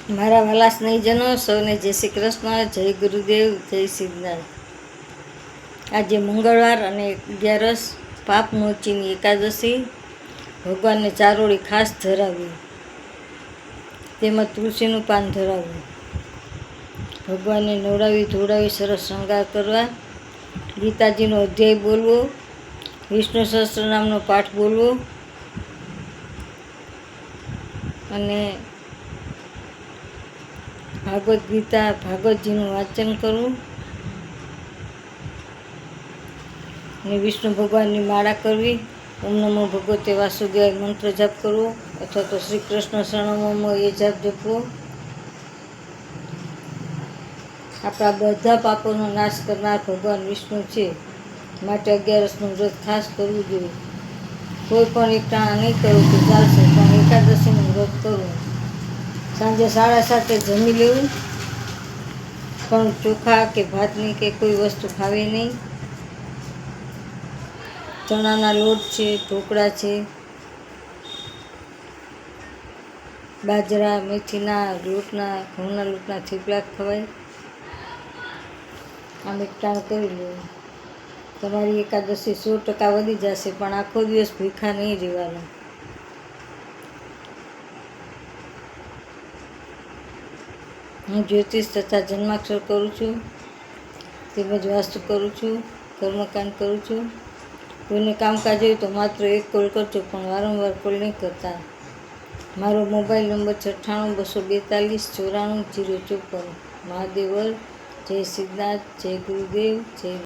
મારા વાલા સ્નેહીજનો સૌને જય શ્રી કૃષ્ણ, જય ગુરુદેવ, જય સિદ્ધનાથ. આજે મંગળવાર અને 11 પાપ મોચીની એકાદશી. ભગવાનને ચારોળી ખાસ ધરાવી, તેમાં તુલસીનું પાન ધરાવવું, ભગવાનને નવડાવી ધોડાવી સરસ શણગાર કરવા, ગીતાજીનો અધ્યાય બોલવો, વિષ્ણુ સહસ્ત્રનામનો પાઠ બોલવો અને ભાગવદ્ ગીતા ભાગવતજીનું વાંચન કરવું અને વિષ્ણુ ભગવાનની માળા કરવી, ઓમ નમો ભગવતે વાસુદેવાય મંત્ર જાપ કરવો અથવા તો શ્રી કૃષ્ણ શરણમમ એ જાપ જપવો. આપણા બધા પાપોનો નાશ કરનાર ભગવાન વિષ્ણુ છે, માટે 11નું વ્રત ખાસ કરવું જોઈએ. કોઈ પણ એક ટાણા નહીં કરવું તો ચાલશે, પણ એકાદશીનું વ્રત કરવું. સાંજે 7:30 જમી લેવું, પણ ચોખા કે ભાતની કે કોઈ વસ્તુ ખાવી નહીં. ચણાના લોટ છે, ઢોકળા છે, બાજરા મેથીના લોટના ઘઉંના લોટના થેપલા ખવાય. આમ એક ટાણું કરી લેવું. તમારી એકાદશી 100% વધી જશે, પણ આખો દિવસ ભૂખ્યા નહીં રહેવાના. હું જ્યોતિષ તથા જન્માક્ષર કરું છું, તેમજ વાસ્તુ કરું છું, કર્મકાંડ કરું છું. કોઈને કામકાજ હોય તો માત્ર એક કોલ કરજો, પણ વારંવાર કોલ નહીં કરતા. મારો મોબાઈલ નંબર 98 242 94 054. મહાદેવ. જય સિદ્ધનાથ, જય ગુરુદેવ, જય